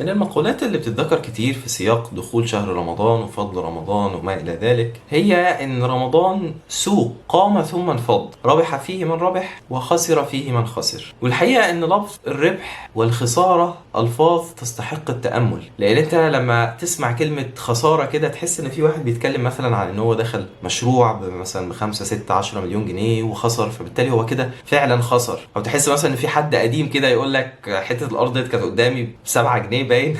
من المقولات اللي بتتذكر كتير في سياق دخول شهر رمضان وفضل رمضان وما إلى ذلك هي إن رمضان سوق قام ثم انفض، ربح فيه من ربح وخسر فيه من خسر. والحقيقة إن لفظ الربح والخسارة ألفاظ تستحق التأمل، لأن أنت لما تسمع كلمة خسارة كده تحس إن في واحد بيتكلم مثلا عن إن هو دخل مشروع مثلا بخمسة ستة 10 مليون جنيه وخسر، فبالتالي هو كده فعلا خسر. أو تحس مثلا إن في حد قديم كده يقول لك حتة الأرض دي كانت قدامي ب7 جنيه باين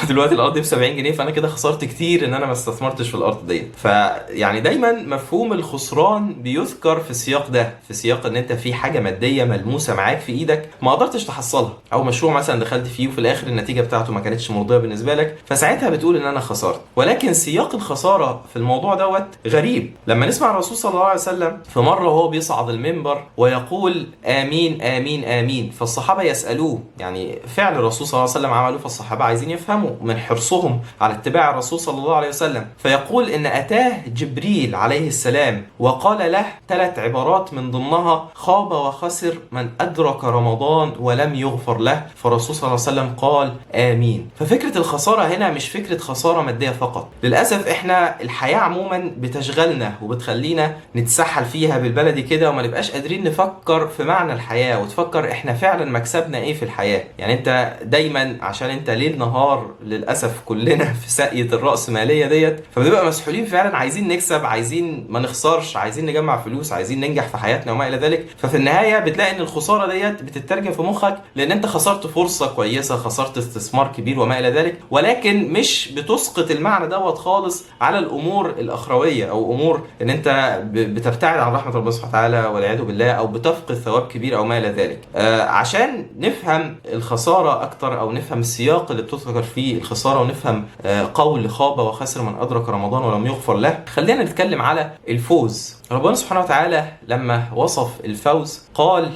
دلوقتي الارض ب70 جنيه، فانا كده خسرت كتير ان انا ما استثمرتش في الارض ديت. فيعني دايما مفهوم الخسران بيذكر في السياق ده، في سياق ان انت في حاجه ماديه ملموسه معاك في ايدك ما قدرتش تحصلها، او مشروع مثلا دخلت فيه وفي الاخر النتيجه بتاعته ما كانتش مرضيه بالنسبه لك، فساعتها بتقول ان انا خسرت. ولكن سياق الخساره في الموضوع دوت غريب. لما نسمع الرسول صلى الله عليه وسلم في مره وهو بيصعد المنبر ويقول امين امين امين، فالصحابه يسالوه، يعني فعل الرسول صلى الله عليه وسلم عملوا، فالصحابه عايزين يفهموا من حرصهم على اتباع الرسول صلى الله عليه وسلم، فيقول ان اتاه جبريل عليه السلام وقال له 3 عبارات من ضمنها خاب وخسر من ادرك رمضان ولم يغفر له، فالرسول صلى الله عليه وسلم قال امين. ففكره الخساره هنا مش فكره خساره ماديه فقط. للاسف احنا الحياه عموما بتشغلنا وبتخلينا نتسحل فيها بالبلدي كده، وما نبقاش قادرين نفكر في معنى الحياه وتفكر احنا فعلا مكسبنا ايه في الحياه. يعني انت دايما عشان انت ليل نهار للاسف كلنا في ساقية الرأسمالية ديت، فبنبقى مسحولين فعلا، عايزين نكسب، عايزين ما نخسرش، عايزين نجمع فلوس، عايزين ننجح في حياتنا وما الى ذلك. ففي النهاية بتلاقي ان الخسارة ديت بتترجم في مخك لان انت خسرت فرصة كويسة، خسرت استثمار كبير وما الى ذلك، ولكن مش بتسقط المعنى دوت خالص على الامور الاخروية او امور ان انت بتبتعد عن رحمة ربنا سبحانه وتعالى والعياذ بالله، او بتفقد ثواب كبير او ما الى ذلك. عشان نفهم الخسارة اكتر او نفهم السياق اللي بتذكر فيه الخسارة ونفهم قول خاب وخسر من أدرك رمضان ولم يغفر له، خلينا نتكلم على الفوز. ربنا سبحانه وتعالى لما وصف الفوز قال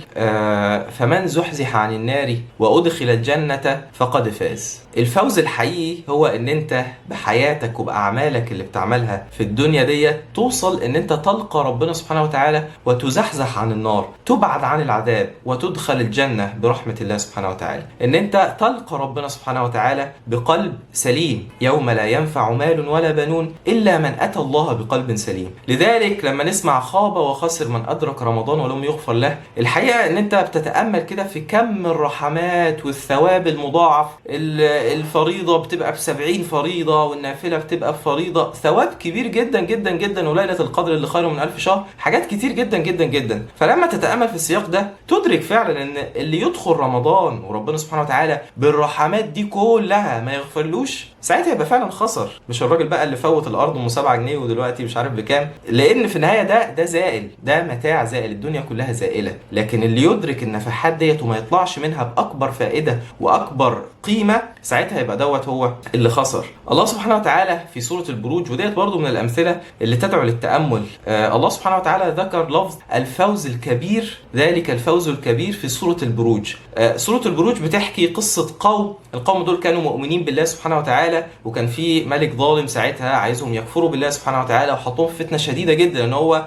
فمن زحزح عن النار وأدخل الجنة فقد فاز. الفوز الحقيقي هو ان انت بحياتك وبأعمالك اللي بتعملها في الدنيا دي توصل ان انت تلقى ربنا سبحانه وتعالى وتزحزح عن النار، تبعد عن العذاب وتدخل الجنة برحمة الله سبحانه وتعالى. ان انت تلقى ربنا سبحانه وتعالى بقلب سليم، يوم لا ينفع مال ولا بنون إلا من أتى الله بقلب سليم. لذلك لما نسمع خاب وخسر من أدرك رمضان ولم يغفر له، الحقيقة ان انت بتتأمل كده في كم الرحمات والثواب المضاعف. الفريضة بتبقى ب70 فريضة والنافلة بتبقى بفريضة، ثواب كبير جدا جدا جدا، وليلة القدر اللي خير من 1000 شهر، حاجات كتير جدا جدا جدا. فلما تتأمل في السياق ده تدرك فعلا ان اللي يدخل رمضان وربنا سبحانه وتعالى بالرحمات دي كلها ما يغفرلوش، ساعتها يبقى فعلا خسر. مش الراجل بقى اللي فوت الارض ام 7 جنيه ودلوقتي مش عارف بكام، لان في النهايه ده زائل، ده متاع زائل، الدنيا كلها زائله. لكن اللي يدرك النفحات ديت وما يطلعش منها باكبر فائده واكبر قيمه، ساعتها يبقى دوت هو اللي خسر. الله سبحانه وتعالى في سوره البروج، وديت برضو من الامثله اللي تدعو للتامل، الله سبحانه وتعالى ذكر لفظ الفوز الكبير، ذلك الفوز الكبير في سوره البروج. سوره البروج بتحكي قصه القوم دول كانوا مؤمنين بالله سبحانه وتعالى، وكان في ملك ظالم ساعتها عايزهم يكفروا بالله سبحانه وتعالى، وحطوهم في فتنه شديده جدا، ان هو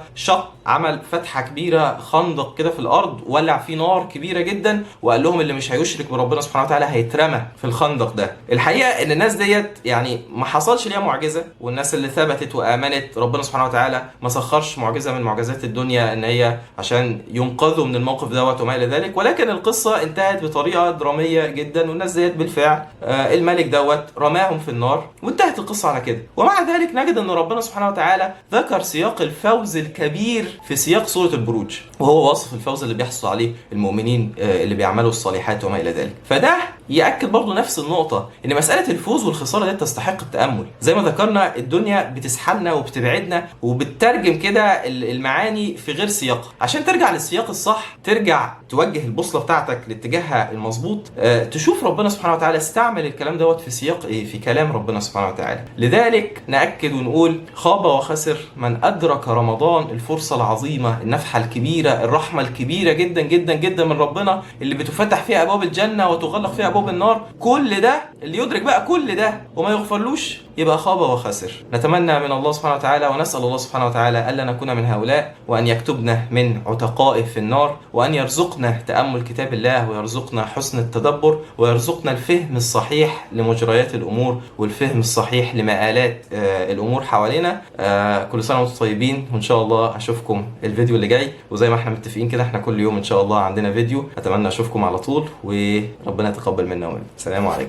عمل فتحه كبيره، خندق كده في الارض، ولع فيه نار كبيره جدا، وقال لهم اللي مش هيشرك بربنا سبحانه وتعالى هيترمى في الخندق ده. الحقيقه ان الناس ديت يعني ما حصلش ليها معجزه، والناس اللي ثبتت وامنت ربنا سبحانه وتعالى ما سخرش معجزه من معجزات الدنيا ان هي عشان ينقذوا من الموقف دوت وما الى ذلك، ولكن القصه انتهت بطريقه دراميه جدا، والناس ديت بالفعل الملك دوت رماهم في النار وانتهت القصه على كده. ومع ذلك نجد ان ربنا سبحانه وتعالى ذكر سياق الفوز الكبير في سياق سوره البروج، وهو وصف الفوز اللي بيحصل عليه المؤمنين اللي بيعملوا الصالحات وما الى ذلك. فده يأكد برضو نفس النقطة، ان مسألة الفوز والخسارة دي تستحق التأمل. زي ما ذكرنا الدنيا بتسحلنا وبتبعدنا وبتترجم كده المعاني في غير سياقها. عشان ترجع للسياق الصح، ترجع توجه البوصلة بتاعتك لاتجاهها المظبوط، تشوف ربنا سبحانه وتعالى استعمل الكلام دوت في سياق ايه، في كلام ربنا سبحانه وتعالى. لذلك نأكد ونقول خاب وخسر من أدرك رمضان، الفرصة العظيمة، النفحة الكبيرة، الرحمة الكبيرة جدا جدا جدا من ربنا اللي بتفتح فيها أبواب الجنة وتغلق فيها ابواب النار، كل ده اللي يدرك بقى كل ده وما يغفرلوش يبقى خاب وخسر. نتمنى من الله سبحانه وتعالى ونسأل الله سبحانه وتعالى ألا نكون من هؤلاء، وأن يكتبنا من عتقائه في النار، وأن يرزقنا تأمل كتاب الله، ويرزقنا حسن التدبر، ويرزقنا الفهم الصحيح لمجريات الأمور، والفهم الصحيح لمآلات الأمور حوالينا. كل سنة وانتم طيبين، وإن شاء الله أشوفكم الفيديو اللي جاي. وزي ما احنا متفقين كده، احنا كل يوم إن شاء الله عندنا فيديو. أتمنى أشوفكم على طول، وربنا يتقبل منا ومنكم. السلام عليكم.